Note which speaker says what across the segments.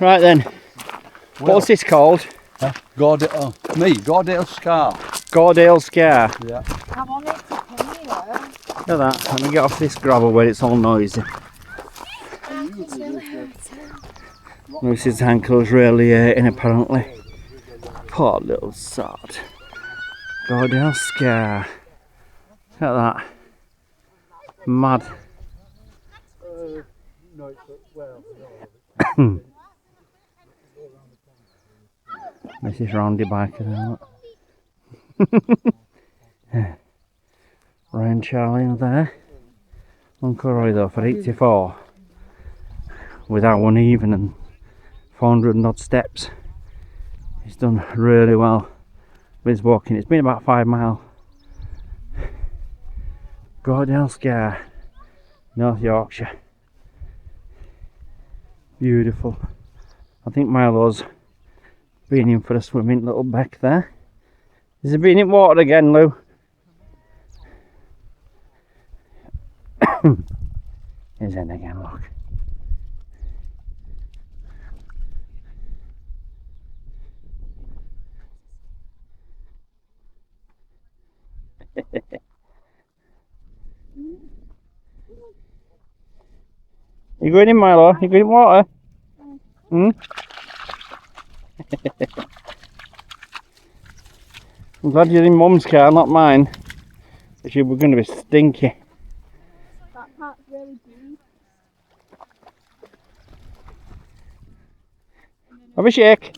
Speaker 1: Right then, what's this called?
Speaker 2: Gordale Scar.
Speaker 1: Gordale Scar.
Speaker 2: Yeah.
Speaker 3: I'm on it to pin, you know.
Speaker 1: Look at that. Let me get off this gravel where it's all noisy.
Speaker 3: It's really hurting.
Speaker 1: Lucy's ankle's really hurting apparently. Poor little sod. Gordale Scar. Look at that. Mad. Mrs. Roundy biker there. Ryan Charlie there. Uncle Roy though for 84. Without one even and 400 and odd steps. He's done really well with his walking. It's been about 5 miles. Gordale Scar, North Yorkshire. Beautiful. I think Milo's been in for a swimming little beck there. Is he been in water again, Lou? He's in again, look. You going in, Milo? You going in water? Hmm? I'm glad you're in Mum's car, not mine. Because you were going to be stinky.
Speaker 3: That part's really deep.
Speaker 1: Have a shake.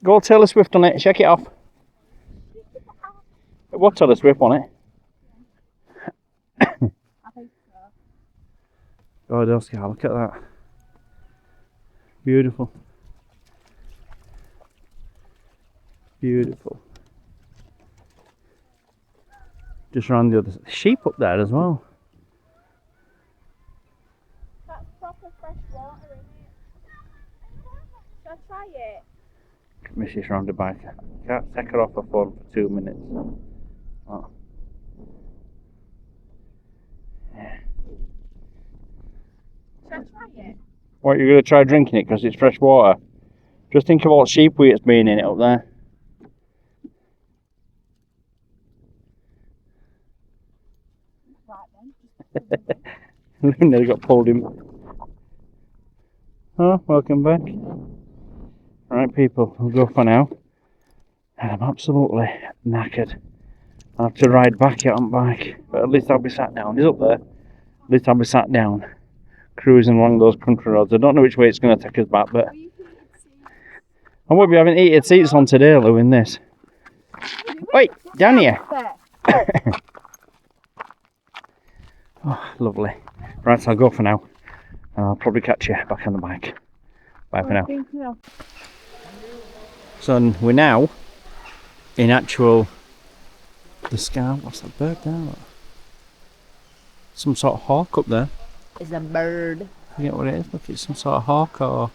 Speaker 1: Go Taylor Swift on it, shake it off. What Taylor Swift on it?
Speaker 3: I think so.
Speaker 1: Oh, Oscar, look at that. Beautiful. Beautiful. Just around the other side. Sheep up there as well.
Speaker 3: That's proper fresh water, isn't it? Should I try it?
Speaker 1: Mrs. Round the biker. Can't take her off her phone for 2 minutes. Oh. Yeah.
Speaker 3: Should I try it?
Speaker 1: What, you're going to try drinking it because it's fresh water? Just think of all the sheep weird's been in it up there.
Speaker 3: Right then.
Speaker 1: Nearly got pulled in. Oh, welcome back. Right, people, we'll go for now. And I'm absolutely knackered. I'll have to ride back out on bike, but at least I'll be sat down. He's up there. At least I'll be sat down, cruising along those country roads. I don't know which way it's going to take us back, but I won't be having heated seats on today, Lou, in this. Wait, down here. Oh, lovely. Right, so I'll go for now, and I'll probably catch you back on the bike. Bye for now. So we're now in actual the scar. What's that bird there? Look. Some sort of hawk up there.
Speaker 3: It's a bird.
Speaker 1: I forget what it is. Look, it's some sort of hawk or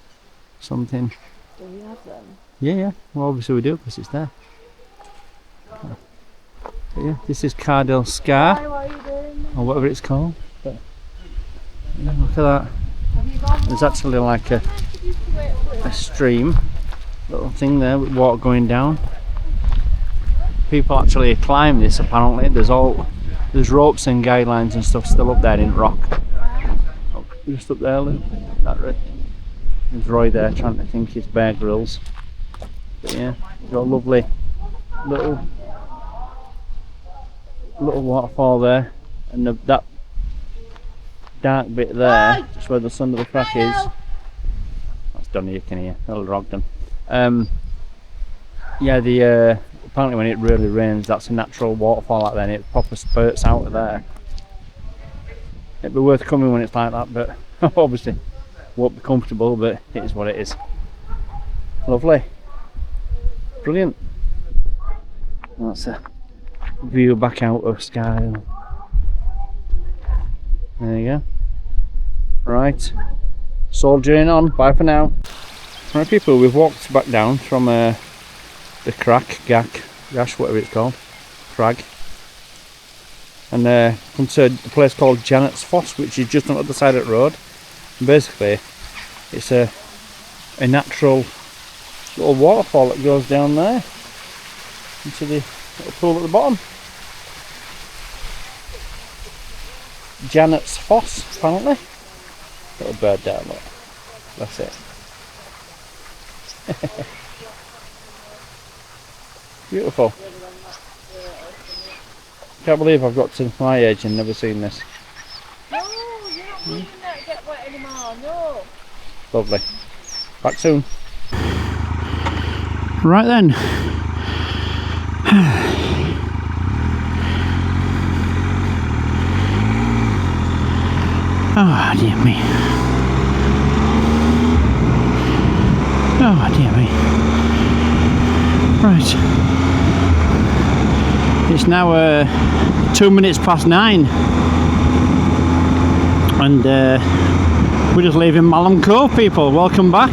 Speaker 1: something.
Speaker 3: Do we have them?
Speaker 1: Yeah. Well, obviously we do because it's there. But yeah, this is Gordale Scar,
Speaker 3: Hi, what are you doing?
Speaker 1: or whatever it's called. But, yeah, look at that. There's actually like a stream, little thing there with water going down. People actually climb this apparently. There's ropes and guidelines and stuff still up there in rock. Oh, just up there, look. That right. There's Roy there trying to think it's Bear Grylls. But yeah, got a lovely little waterfall there, and that dark bit there, just where the sun of the crack is. That's Donny, you can hear, little Rogden. Yeah, apparently when it really rains, that's a natural waterfall out there, and it proper spurts out of there. It'd be worth coming when it's like that, but obviously won't be comfortable, but it is what it is. Lovely, brilliant. That's a view back out of Sky. There you go. Right, soldiering on. Bye for now. Right, people, we've walked back down from the gash, whatever it's called, crag, and come to a place called Janets Foss, which is just on the other side of the road. And basically, it's a a natural little waterfall that goes down there into the little pool at the bottom. Janets Foss, apparently. Little bird down there. That's it. Beautiful. Can't believe I've got to my age and never seen this.
Speaker 3: No, you're not leaving that to get wet anymore, no.
Speaker 1: Lovely. Back soon. Right then. Oh dear me. Oh dear me. Right. It's now 2 minutes past 9. And we're just leaving Malham Cove, people. Welcome back.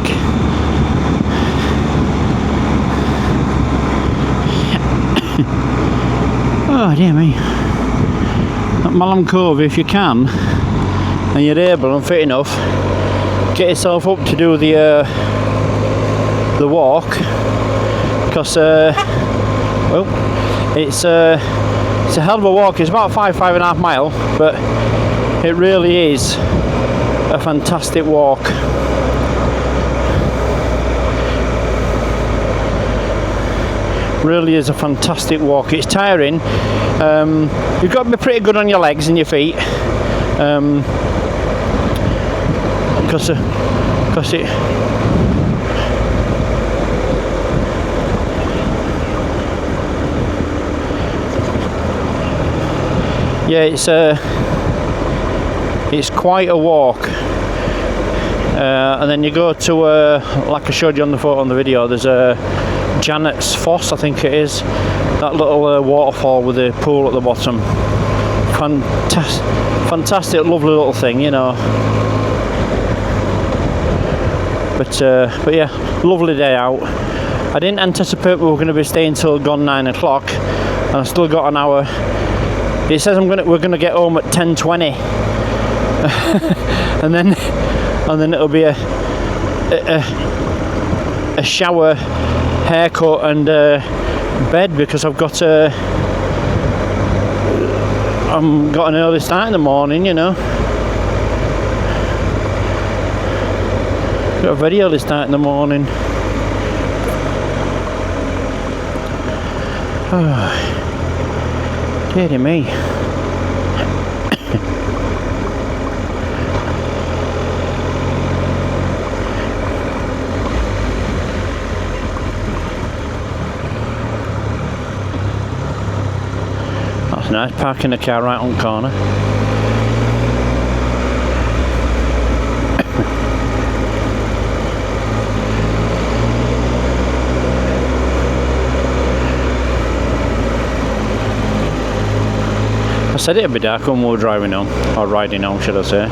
Speaker 1: Oh dear me. At Malham Cove, if you can, and you're able and fit enough, get yourself up to do the walk, because well, it's a hell of a walk. It's about 5.5 miles, but it really is a fantastic walk. Really is a fantastic walk. It's tiring. You've got to be pretty good on your legs and your feet, because it. Yeah, it's quite a walk, and then you go to like I showed you on the photo on the video. There's a Janets Foss, I think it is, that little waterfall with a pool at the bottom. Fantastic, lovely little thing, you know. But yeah, lovely day out. I didn't anticipate we were going to be staying till gone 9 o'clock, and I still got an hour. It says we're gonna get home at 10:20, and then it'll be a shower, haircut, and bed, because I've got an early start in the morning, you know. Got a very early start in the morning. Oh, dearie me. That's nice, parking the car right on the corner. I said it'd be dark when we were driving home, or riding home, should I say.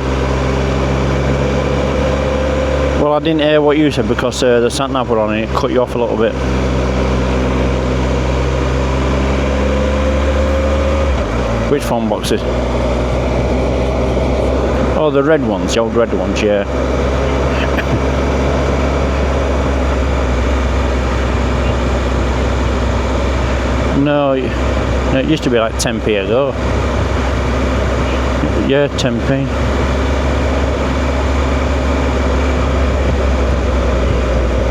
Speaker 1: Well, I didn't hear what you said because the sat nav were on and it cut you off a little bit. Which phone boxes? Oh, the red ones, the old red ones, yeah. No, it used to be like 10p ago. Yeah, 10p.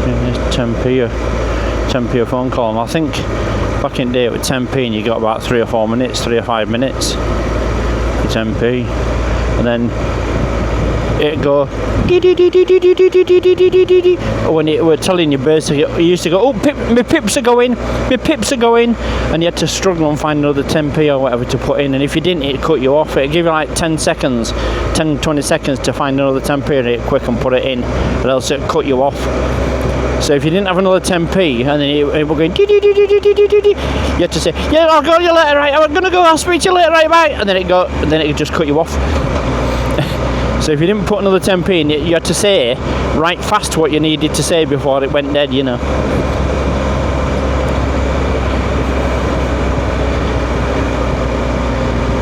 Speaker 1: Yeah, it's 10p a phone call. And I think back in the day it was 10p and you got about 3 or 4 minutes, 3 or 5 minutes for 10p. And then it'd go when it were telling you basically, you used to go, oh, my pips are going, and you had to struggle and find another 10p or whatever to put in, and if you didn't, it'd cut you off. It'd give you like 10 seconds, 10-20 seconds to find another 10p and it quick and put it in, or else it'd cut you off. So if you didn't have another 10p and then it were going, you had to say, yeah, I'll call you later, right, I'm gonna go, I'll speak to you later, right, bye, and then it'd just cut you off. So if you didn't put another 10p in, you had to say right fast what you needed to say before it went dead, you know.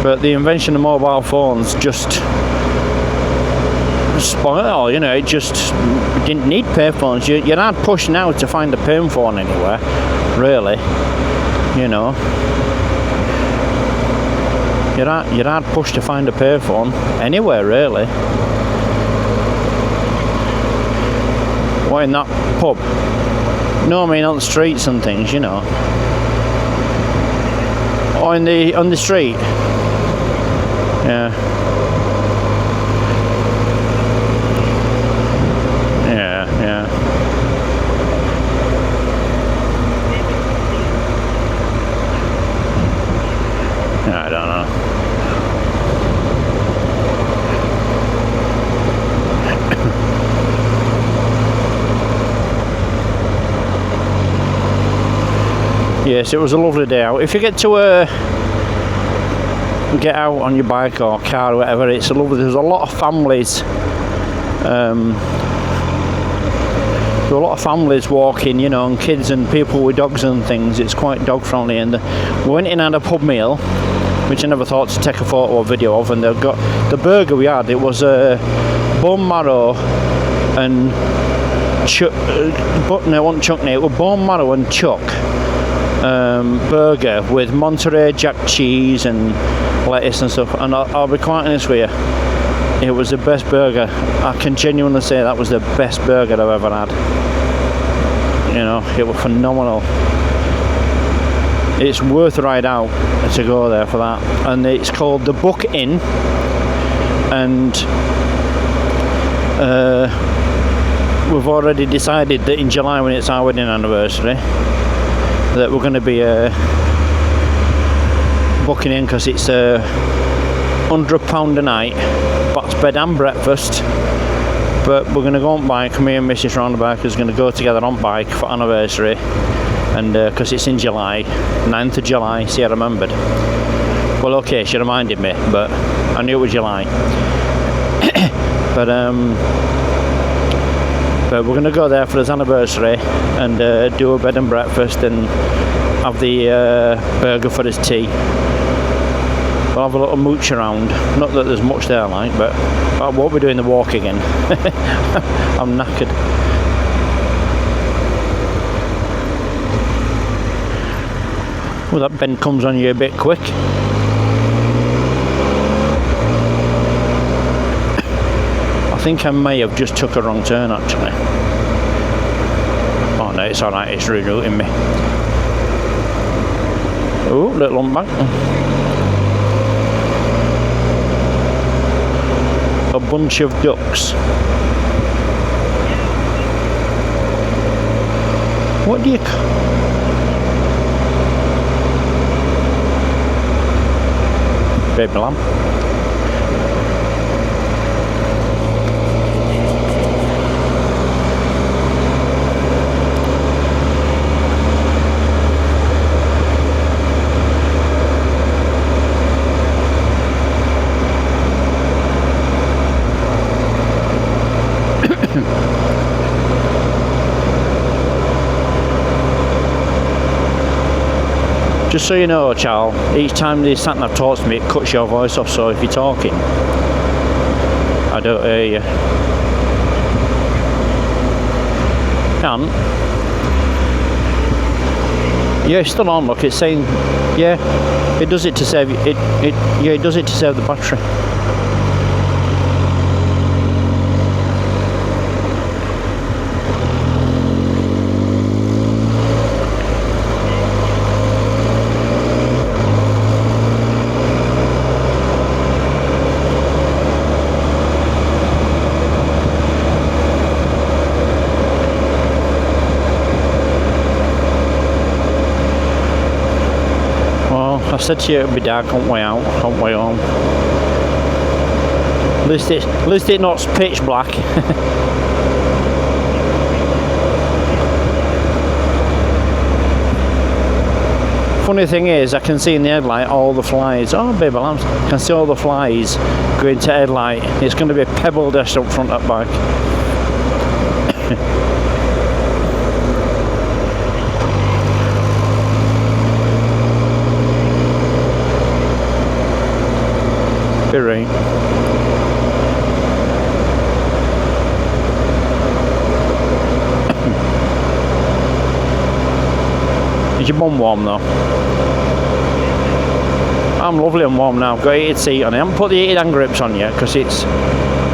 Speaker 1: But the invention of mobile phones just spoil it all, you know. It just didn't need payphones. You're hard pushed now to find a payphone anywhere, really, you know. You're hard pushed to find a payphone anywhere, really. What, in that pub? No, I mean on the streets and things, you know. Or on the street. Yeah. Yeah. I don't know. Yes, it was a lovely day out. If you get to get out on your bike or car or whatever, it's a lovely. There's a lot of families. There were a lot of families walking, you know, and kids and people with dogs and things. It's quite dog friendly. And we went in and had a pub meal, which I never thought to take a photo or video of. And they've got the burger we had. It was bone marrow and but no, it wasn't chuck. It was bone marrow and chuck. Burger with Monterey Jack cheese and lettuce and stuff, and I'll be quite honest with you, it was the best burger. I can genuinely say that was the best burger I've ever had. You know, it was phenomenal. It's worth a ride out to go there for that. And it's called the Buck Inn, and we've already decided that in July, when it's our wedding anniversary, that we're going to be booking in, because it's £100 a night, that's bed and breakfast. But we're going to go on bike. Me and Mrs. Roundabout is going to go together on bike for anniversary, and because it's in July, 9th of July. See, I remembered. Well, okay, she reminded me, but I knew it was July. But we're going to go there for his anniversary and do a bed and breakfast and have the burger for his tea. We'll have a little mooch around. Not that there's much there, like, but I won't be doing the walk again. I'm knackered. Well, that bend comes on you a bit quick. I think I may have just took a wrong turn, actually. Oh no, it's alright, it's rerouting me. Oh, little umbank. A bunch of ducks. What do you... Baby lamb. Just so you know, Charles, each time the sat-nav talks to me, it cuts your voice off, so if you're talking, I don't hear you. Can't. Yeah, it's still on, look, it's saying, yeah, it does it to save, yeah, it does it to save the battery. I said to you it would be dark on way out, on way home. At least it's not pitch black. Funny thing is, I can see in the headlight all the flies. Oh, baby lambs! I can see all the flies going to headlight. It's going to be a pebble dust up front of that bike. Right. Is your bum warm though? I'm lovely and warm now. I've got heated seat on it. I haven't put the heated hand grips on yet because it's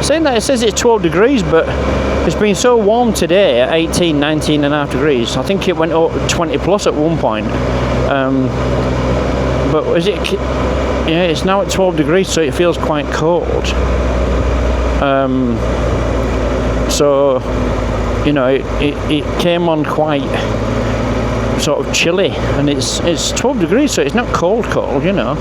Speaker 1: saying that it says it's 12 degrees, but it's been so warm today at 18, 19 and a half degrees. I think it went up 20 plus at one point. But is it? Yeah, it's now at 12 degrees, so it feels quite cold. So, you know, it came on quite sort of chilly, and it's 12 degrees, so it's not cold, you know.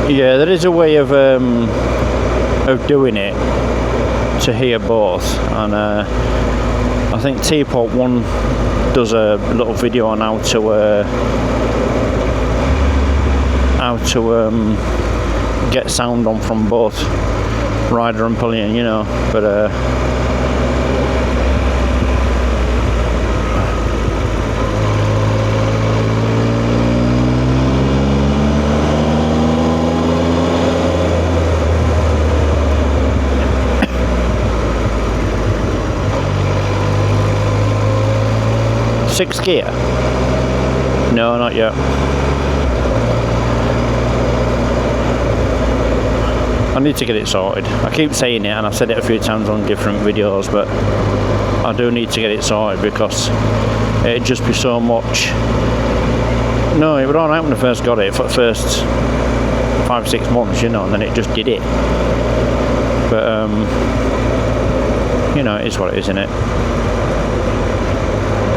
Speaker 1: Yeah, there is a way of doing it to hear both, and I think Teapot One does a little video on how to get sound on from both rider and pillion, you know. But sixth gear? No, not yet. I need to get it sorted. I keep saying it, and I've said it a few times on different videos, but I do need to get it sorted because it'd just be so much. No, it was alright when I first got it for the first 5-6 months, you know, and then it just did it. But you know, it is what it is, isn't it?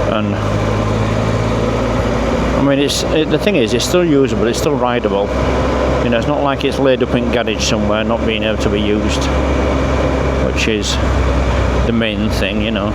Speaker 1: And I mean, the thing is, it's still usable, it's still rideable. You know, it's not like it's laid up in garage somewhere not being able to be used, which is the main thing, you know.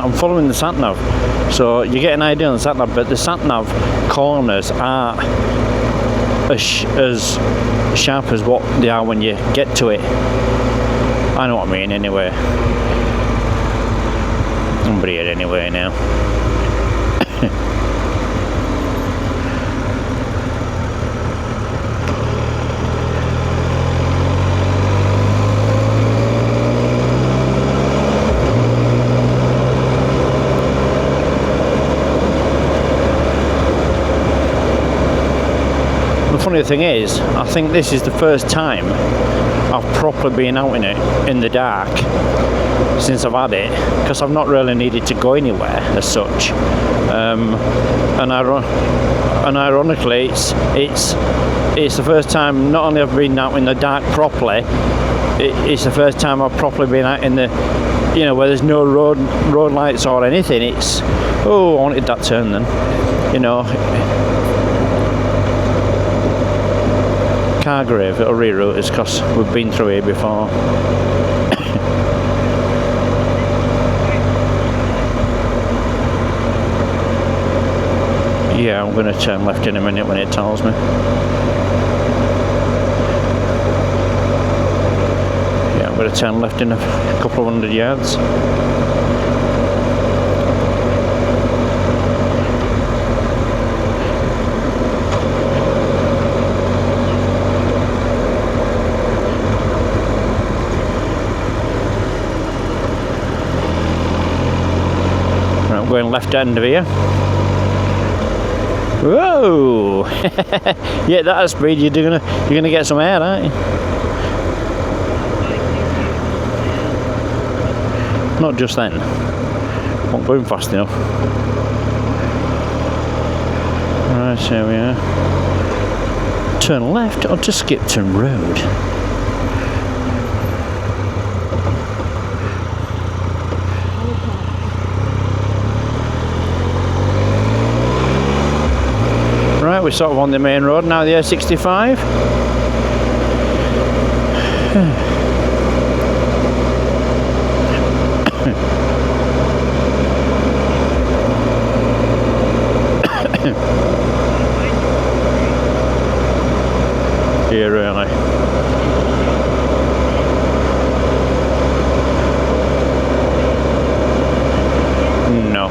Speaker 1: I'm following the sat nav, so you get an idea on the sat nav, but the sat nav corners aren't as sharp as what they are when you get to it. I know what I mean anyway. I'm here anyway now. The funny thing is, I think this is the first time I've properly been out in it in the dark since I've had it, because I've not really needed to go anywhere as such. And ironically, it's the first time not only I've been out in the dark properly, it's the first time I've properly been out in the, you know, where there's no road lights or anything. It's, oh, I wanted that turn then, you know. Cargrave, it'll reroute us because we've been through here before. Yeah, I'm going to turn left in a minute when it tells me. Yeah, I'm going to turn left in a couple of 100 yards. Going left end of here. Whoa! Yeah, that speed you're gonna get some air, aren't you? Not just then. Not going fast enough. Right, here we are. Turn left onto Skipton Road. sort of on the main road now, the A65. Here really. No.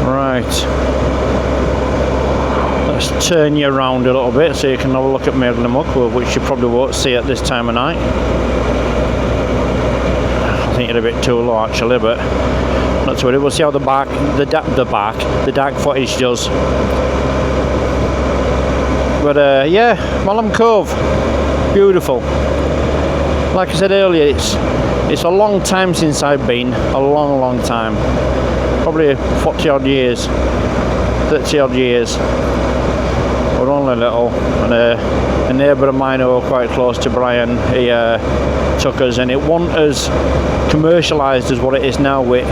Speaker 1: Right. Let's turn you around a little bit so you can have a look at Malham Cove, which you probably won't see at this time of night. I think you're a bit too low actually, but not to worry. We'll see how the dark footage does. But yeah, Malham Cove, beautiful. Like I said earlier, it's a long time since I've been, a long time, probably 40 odd years, 30 odd years. We're only little, and a neighbour of mine who are quite close to Brian, he took us, and it wasn't as commercialised as what it is now, with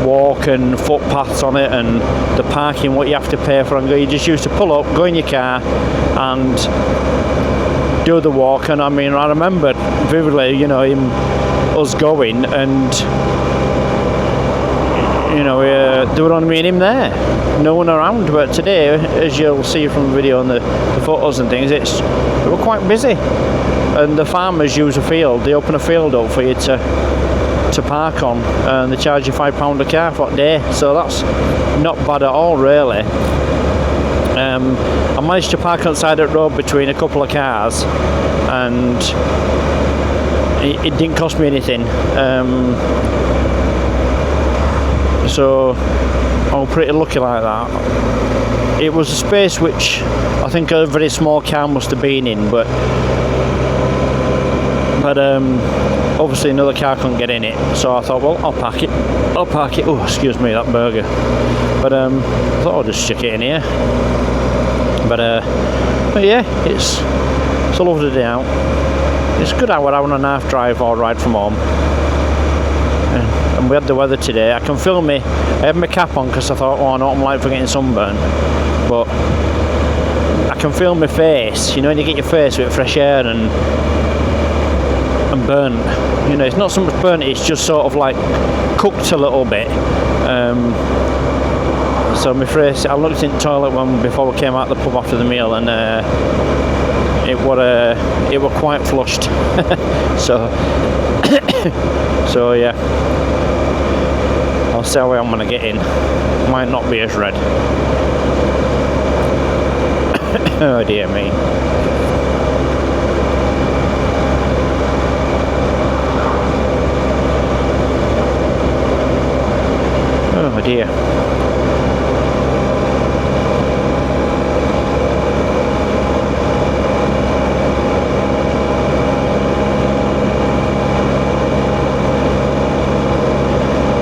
Speaker 1: walk and footpaths on it and the parking, what you have to pay for, and go. You just used to pull up, go in your car and do the walk. And I mean, I remember vividly, you know, us going, and you know, there were only me and him there, no one around. But today, as you'll see from the video and the photos and things, they were quite busy, and the farmers use a field. They open a field up for you to park on, and they charge you £5 a car for a day, so that's not bad at all really. I managed to park on the side of the road between a couple of cars, and it didn't cost me anything, so I'm pretty lucky like that. It was a space which I think a very small car must have been in, but obviously another car couldn't get in it, so I thought, well, I'll park it. Oh, excuse me, that burger. But I thought I'll just stick it in here. But yeah, it's a lovely day out. It's a good hour and a half drive or ride from home. And we had the weather today. I can feel me. I had my cap on because I thought, oh, I know what I'm like for getting sunburn. But I can feel my face. You know, when you get your face with fresh air and burnt. You know, it's not so much burnt, it's just sort of like cooked a little bit. So my face, I looked in the toilet before we came out of the pub after the meal, and it were quite flushed. So yeah, I'll see how I'm gonna get in. Might not be as red. Oh dear me. Oh dear.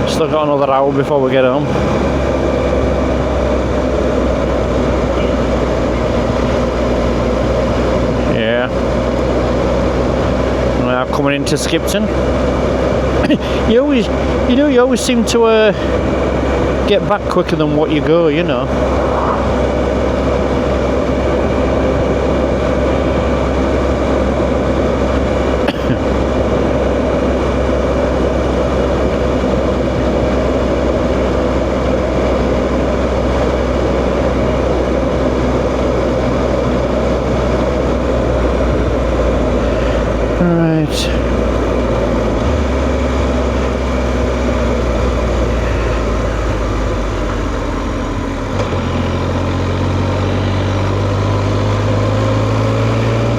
Speaker 1: Still got another hour before we get home. Yeah. Now coming into Skipton. You always seem to get back quicker than what you go, you know.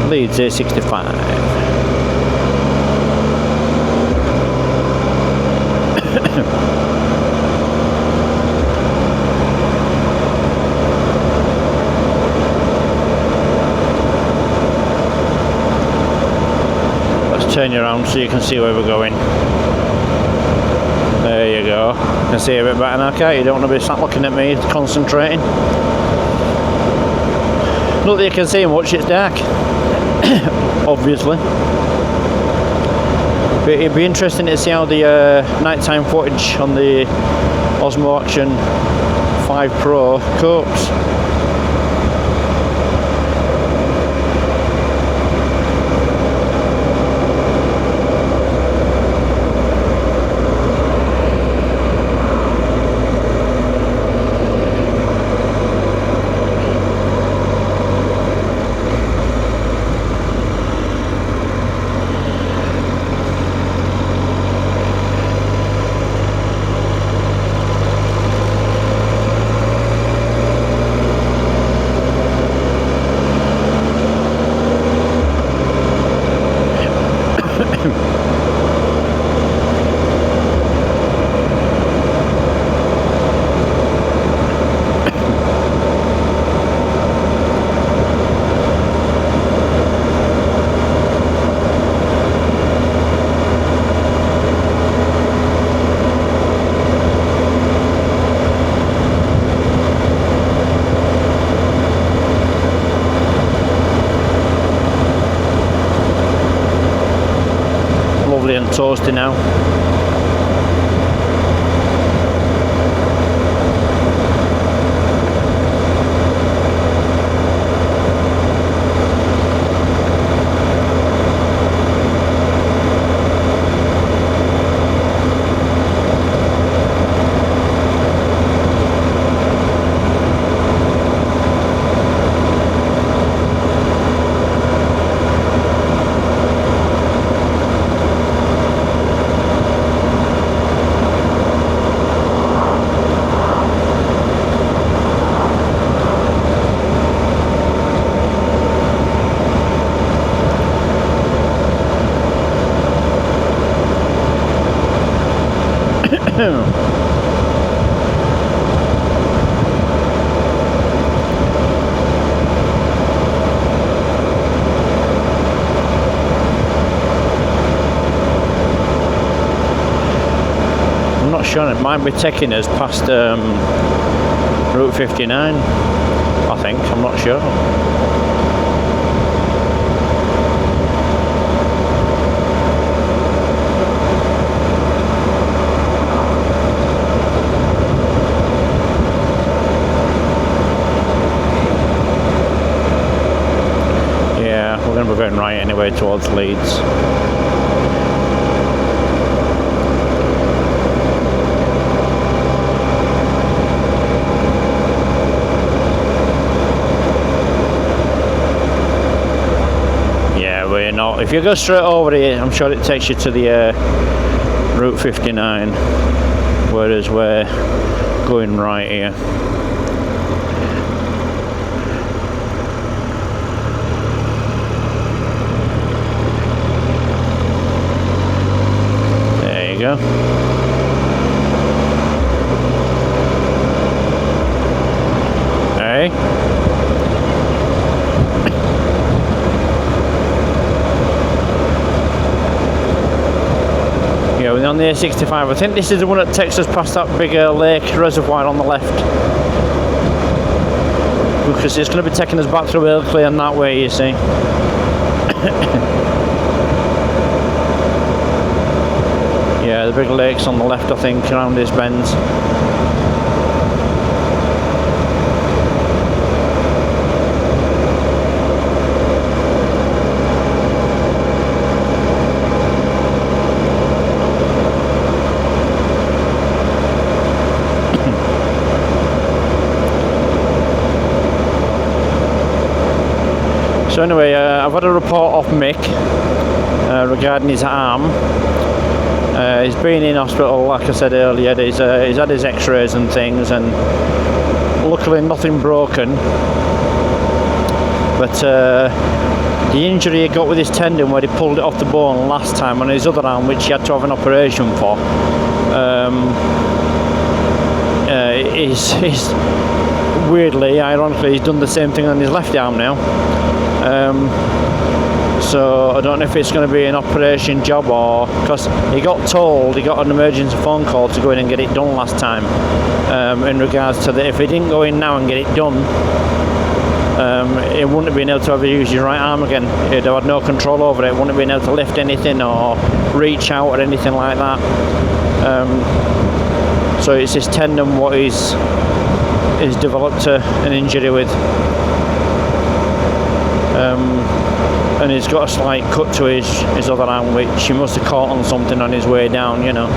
Speaker 1: Leeds A65. Let's turn you around so you can see where we're going. There you go. You can see a bit better now, can't you? You don't want to be sat looking at me, concentrating. not that you can see much, it's dark. Obviously. But it'd be interesting to see how the nighttime footage on the Osmo Action 5 Pro copes. And toasty now. I'm not sure, it might be taking us past Route 59, I think, I'm not sure. We're going to be going right anyway towards Leeds. Yeah, we're not. If you go straight over here, I'm sure it takes you to the Route 59, whereas we're going right here. Go. Hey. Yeah, we're on the A65. I think this is the one that takes us past that bigger lake reservoir on the left. Because it's going to be taking us back through Ilkley and that way, you see. Yeah, the big lake's on the left, I think, around this bend. So anyway, I've had a report off Mick regarding his arm. He's been in hospital, like I said earlier. He's had his x-rays and things, and luckily nothing broken. But the injury he got with his tendon, where he pulled it off the bone last time, on his other arm, which he had to have an operation for, is weirdly, ironically, he's done the same thing on his left arm now. So I don't know if it's going to be an operation job, or because he got an emergency phone call to go in and get it done last time, in regards to that if he didn't go in now and get it done, he wouldn't have been able to ever use his right arm again. He'd have had no control over it, wouldn't have been able to lift anything or reach out or anything like that. So it's his tendon what he's developed an injury with. And he's got a slight cut to his other arm, which he must have caught on something on his way down, you know.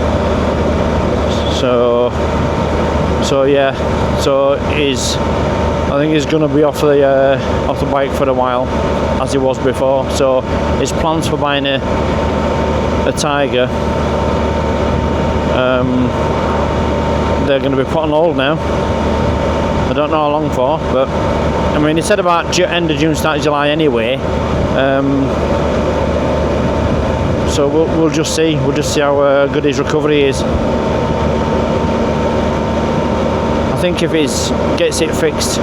Speaker 1: So yeah, so I think he's going to be off the bike for a while, as he was before. So his plans for buying a Tiger, they're going to be put on hold now. I don't know how long for, but I mean, he said about end of June, start of July anyway. So we'll just see. We'll just see how good his recovery is. I think if he gets it fixed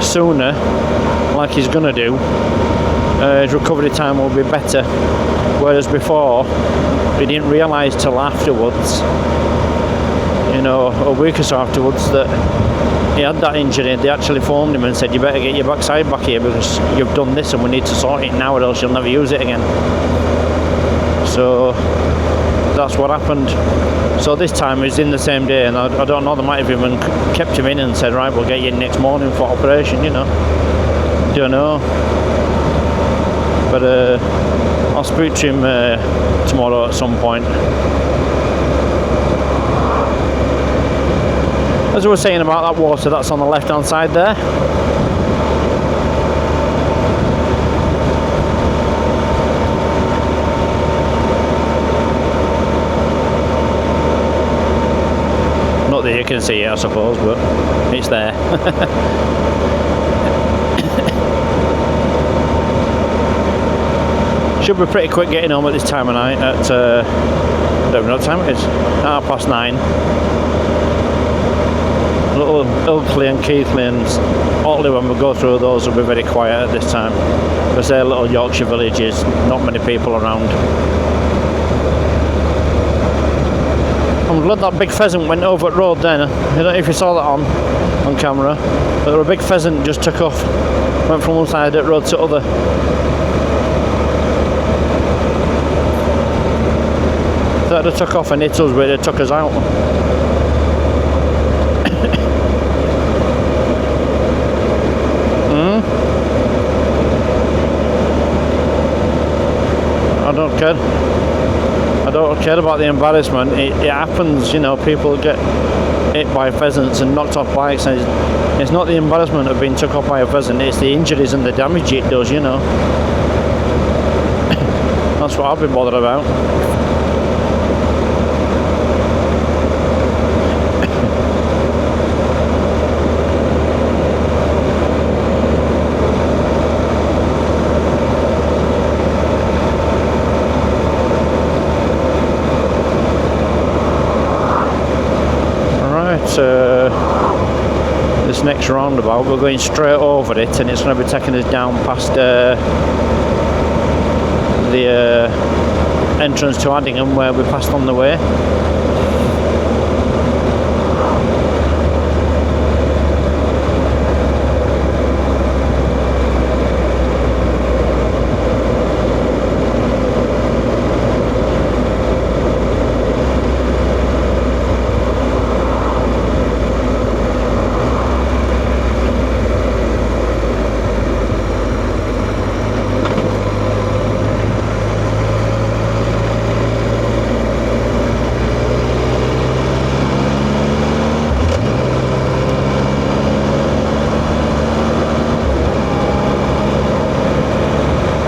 Speaker 1: sooner, like he's gonna do, his recovery time will be better. Whereas before, he didn't realise till afterwards, you know, a week or so afterwards, that he had that injury. They actually phoned him and said, you better get your backside back here because you've done this and we need to sort it now or else you'll never use it again. So that's what happened. So this time he's in the same day, and I don't know, they might have even kept him in and said, right, we'll get you in next morning for operation, you know. Don't know. But I'll speak to him tomorrow at some point. As I was saying about that water, that's on the left hand side there. Not that you can see it, I suppose, but it's there. Should be pretty quick getting home at this time of night at, I don't know what time it is, 9:30. Little Ilkley and Keighley and Otley, when we go through those, will be very quiet at this time because they're little Yorkshire villages, not many people around. I'm glad that big pheasant went over the road then. I don't know if you saw that on camera, but there was a big pheasant just took off, went from one side of the road to the other. Thought they took off and hit us, but they took us out. I don't care about the embarrassment. It happens, you know, people get hit by pheasants and knocked off bikes, and it's not the embarrassment of being took off by a pheasant, it's the injuries and the damage it does, you know. That's what I've been bothered about. This next roundabout, we're going straight over it, and it's going to be taking us down past the entrance to Addingham, where we passed on the way.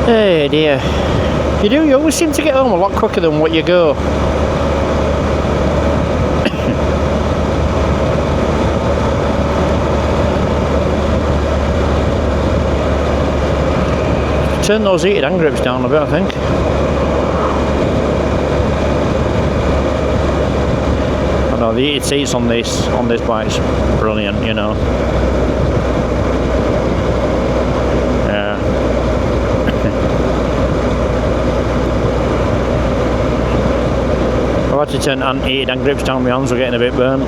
Speaker 1: Hey dear. You always seem to get home a lot quicker than what you go. Turn those heated hand grips down a bit, I think. I know the heated seats on this bike's brilliant, you know. I've had to turn heated hand grips down, my hands were getting a bit burnt.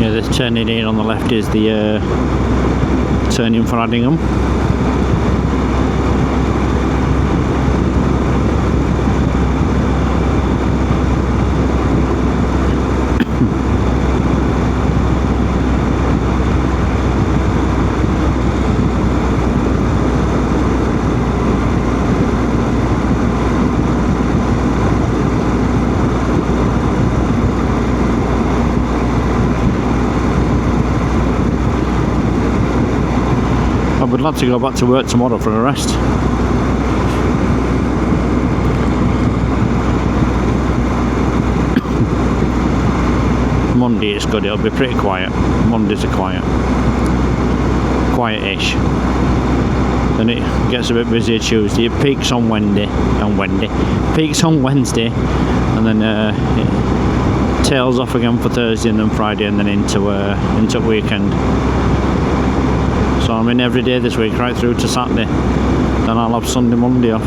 Speaker 1: Yeah, this turning in on the left is the turning for Addingham. I would like to go back to work tomorrow for a rest. Monday is good, it'll be pretty quiet. Mondays are quiet-ish. Then it gets a bit busier Tuesday. It peaks on Wednesday, peaks on Wednesday, and then it tails off again for Thursday and then Friday, and then into weekend. So I'm in every day this week, right through to Saturday. Then I'll have Sunday, Monday off.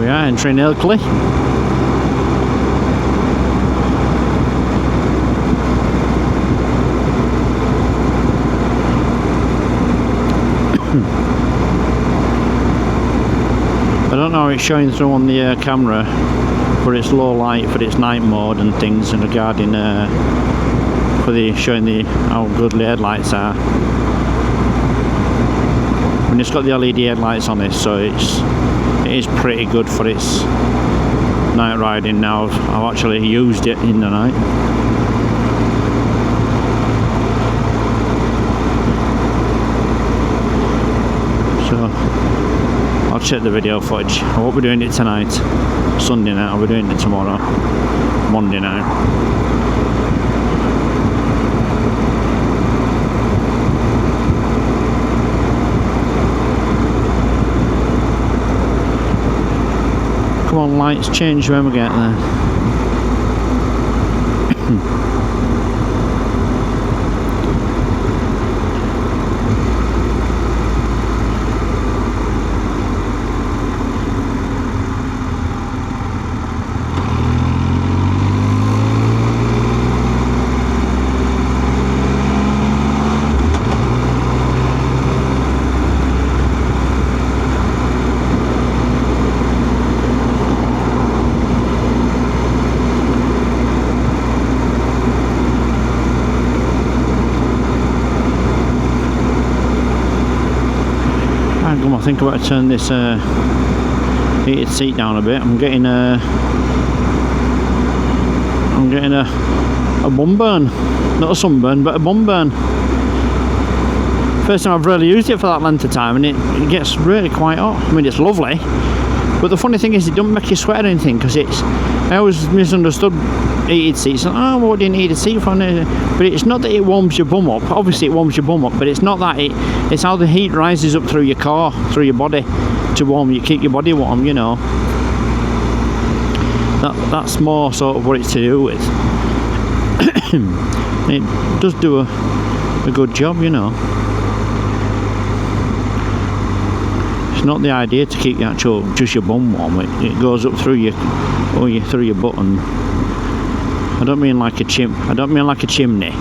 Speaker 1: Entering Ilkley. I don't know how it's showing through on the camera for its low light, for its night mode and things, and regarding for the showing the how good the headlights are. I mean, it's got the LED headlights on this, so it is pretty good for its night riding now. I've actually used it in the night. So I'll check the video footage. I won't be doing it tonight, Sunday night. I'll be doing it tomorrow, Monday night. Come on, lights, change when we get there. I think I better turn this heated seat down a bit. I'm getting a bum burn, not a sunburn, but a bum burn. First time I've really used it for that length of time, and it gets really quite hot. I mean, it's lovely, but the funny thing is, it doesn't make you sweat or anything, because I always misunderstood heated seats. Oh, well, what do you need a seat for? But it's not that it warms your bum up. Obviously it warms your bum up, but it's not that. It's how the heat rises up through your car, through your body, to warm you, keep your body warm, you know. That's more sort of what it's to do with. It does do a good job, you know. It's not the idea to keep just your bum warm. It goes up through your butt, and I don't mean like a chimney.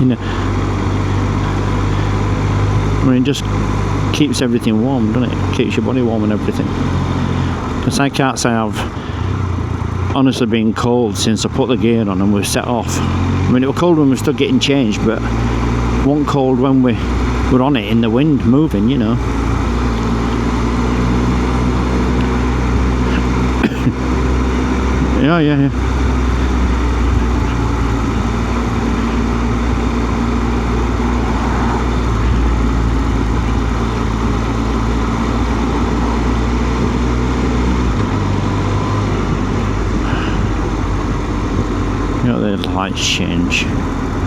Speaker 1: You know, I mean, it just keeps everything warm, doesn't it? Keeps your body warm and everything. Because I can't say I've honestly been cold since I put the gear on and we've set off. I mean, it was cold when we were still getting changed, but it wasn't cold when we were on it in the wind moving, you know. Yeah. You know, the lights change.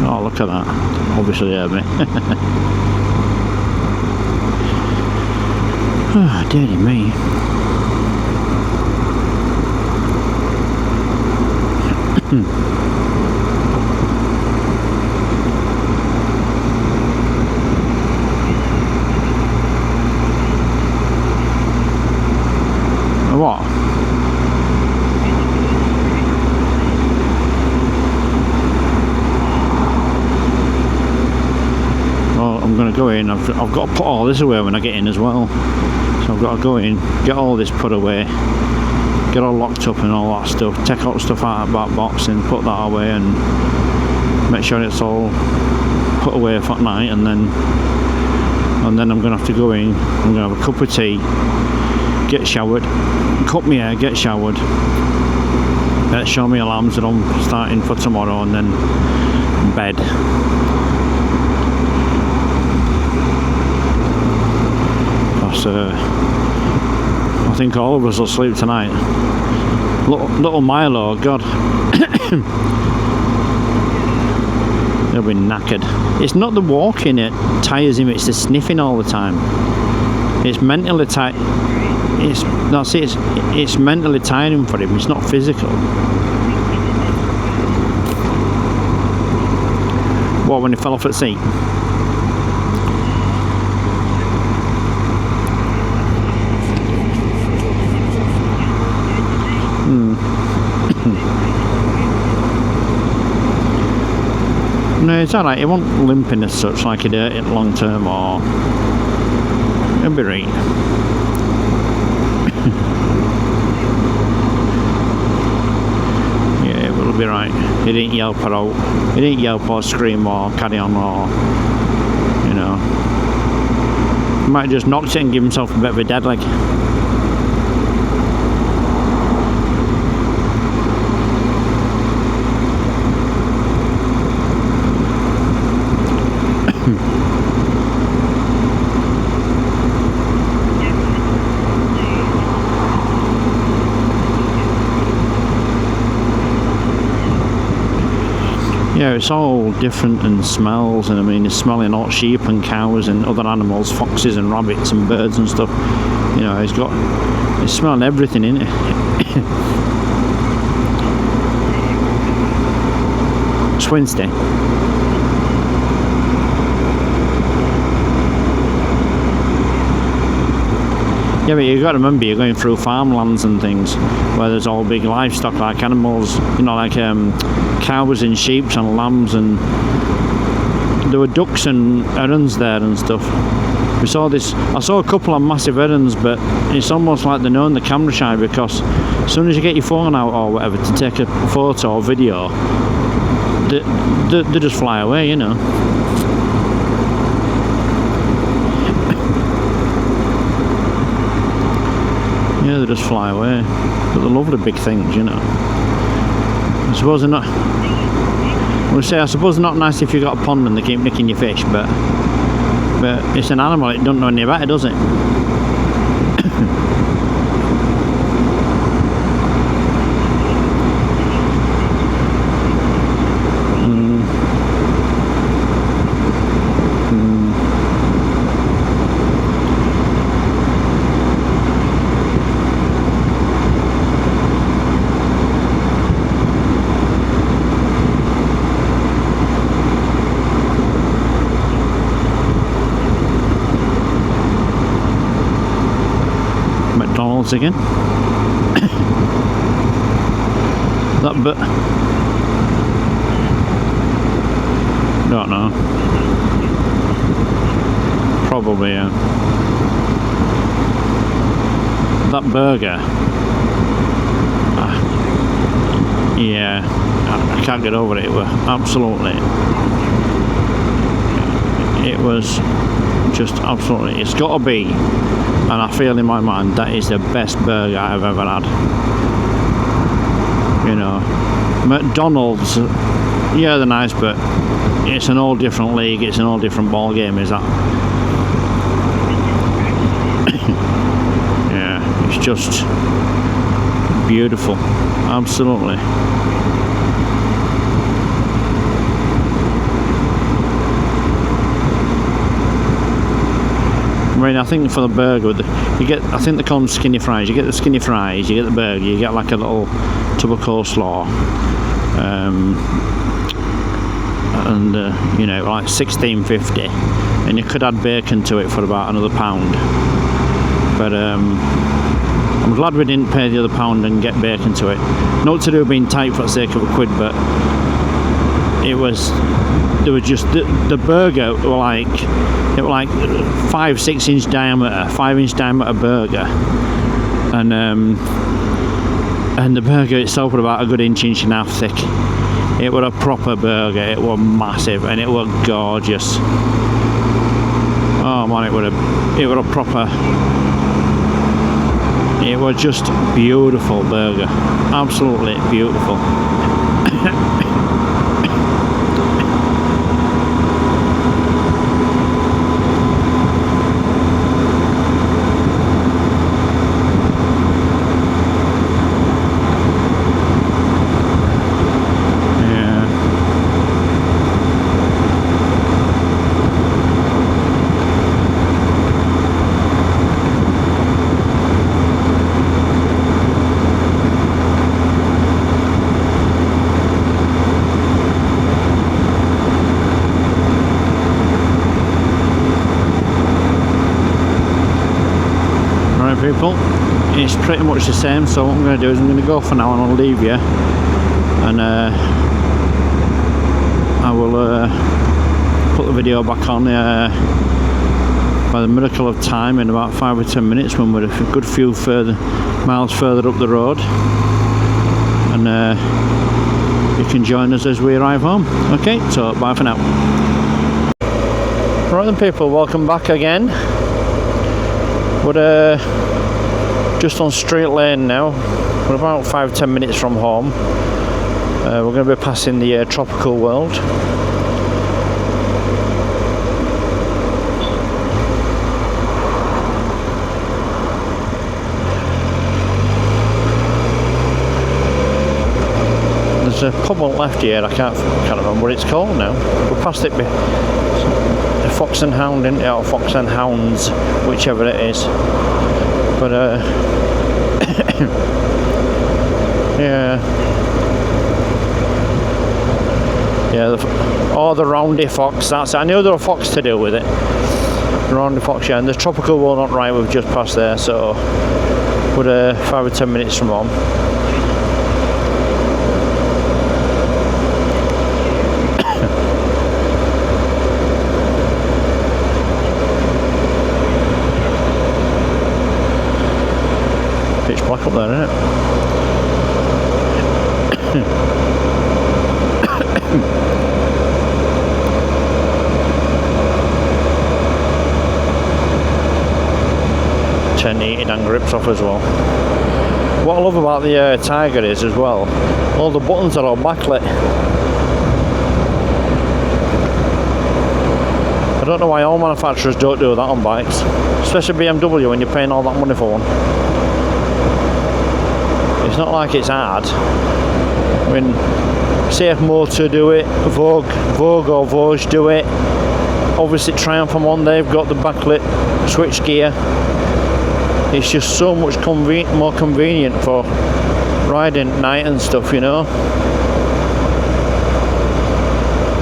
Speaker 1: Oh, look at that. Obviously heard me. Oh, dearie me. What? Well, I'm going to go in. I've got to put all this away when I get in as well. So I've got to go in, get all this put away, get all locked up and all that stuff, take all the stuff out of that box and put that away and make sure it's all put away for night, and then I'm going to have to go in. I'm going to have a cup of tea, get showered, cut my hair, get showered, show me alarms that I'm starting for tomorrow, and then bed. Because I think all of us will sleep tonight. Little Milo, God. He'll be knackered. It's not the walking that tires him, it's the sniffing all the time. It's mentally tired. It's mentally tiring for him, it's not physical. What, when he fell off at sea? No, it's alright, it won't limping as such like it hurt it long term, or it'll be right. Yeah, it will be right. It didn't yelp or out. It didn't yelp or scream or carry on, or, you know. He might have just knocked it and give himself a bit of a dead leg. Yeah, it's all different and smells, and I mean, it's smelling hot sheep and cows and other animals, foxes and rabbits and birds and stuff. You know, it's smelling everything in it. It's Wednesday. Yeah, but you've got to remember, you're going through farmlands and things where there's all big livestock, like animals, you know, like cows and sheep and lambs, and there were ducks and herons there and stuff. I saw a couple of massive herons, but it's almost like they're knowing the camera shy, because as soon as you get your phone out or whatever to take a photo or video, they just fly away, you know. Yeah, they just fly away. But they're lovely big things, you know. I suppose they're not... I suppose they're not nice if you've got a pond and they keep nicking your fish, but it's an animal, it doesn't know any better, does it? Again. That bit. Don't know. Probably, yeah. That burger. Yeah, I can't get over it. It was absolutely. It was just absolutely. It's got to be. And I feel in my mind that is the best burger I've ever had. You know, McDonald's, yeah, they're nice, but it's an all different league, it's an all different ball game, is that? Yeah, it's just beautiful, absolutely. mean, I think for the burger, you get, I think they call them skinny fries. You get the skinny fries, you get the burger, you get like a little tub of coleslaw, and you know, like $16.50, and you could add bacon to it for about another £1. But I'm glad we didn't pay the other £1 and get bacon to it. Not to do with being tight for the sake of a quid, but it was, there was just the burger were like, it was like 5-6 inch diameter, 5-inch diameter burger, and the burger itself was about a good inch and a half thick. It was a proper burger. It was massive and it was gorgeous. Oh man, it was a proper. It was just beautiful burger, absolutely beautiful. People, it's pretty much the same, so what I'm going to do is I'm going to go for now and I'll leave you, and I will put the video back on by the miracle of time in about 5 or 10 minutes when we're a good few miles further up the road, and you can join us as we arrive home. Okay, so bye for now. Right then people, welcome back again. We're just on Street Lane now. We're about 5-10 minutes from home. We're going to be passing the tropical world. There's a pub on left here. I can't remember what it's called now. We're past it. The Fox and Hound, isn't it? Or Fox and Hounds, whichever it is. But yeah, the Roundy Fox. That's it. I knew there was a fox to do with it. The Roundy Fox, yeah. And the tropical walnut rye we've just passed there, so we're 5 or 10 minutes from home. Pitch black up there, isn't it? 10 heated and grips off as well. What I love about the Tiger is as well, all the buttons are all backlit. I don't know why all manufacturers don't do that on bikes, especially BMW when you're paying all that money for one. It's not like it's hard. I mean, CF Motor do it, Vogue or Vosge do it. Obviously Triumph I'm on, they've got the backlit switch gear. It's just so much more convenient for riding at night and stuff, you know.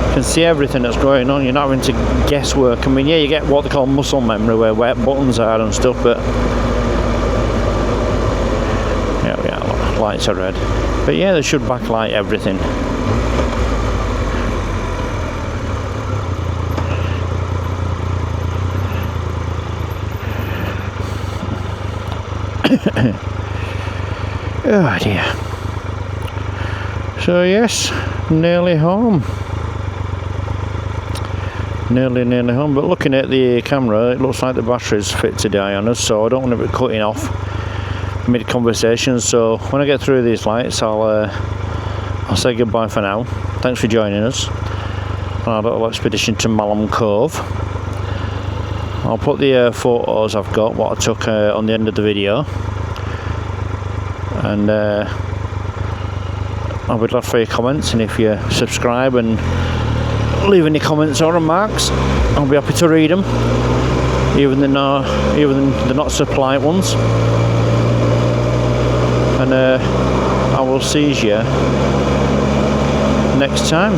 Speaker 1: You can see everything that's going on, you're not having to guesswork. I mean, yeah, you get what they call muscle memory where buttons are and stuff, but yeah, lights are red. But yeah, they should backlight everything. Oh dear. So yes, nearly home. Nearly home, but looking at the camera it looks like the battery's fit to die on us, so I don't want to be cutting off mid-conversation. So when I get through these lights I'll say goodbye for now. Thanks for joining us on our little expedition to Malham Cove. I'll put the photos I've got, what I took on the end of the video, and I'll be glad for your comments, and if you subscribe and leave any comments or remarks, I'll be happy to read them. even the not so polite ones. And I will see you next time.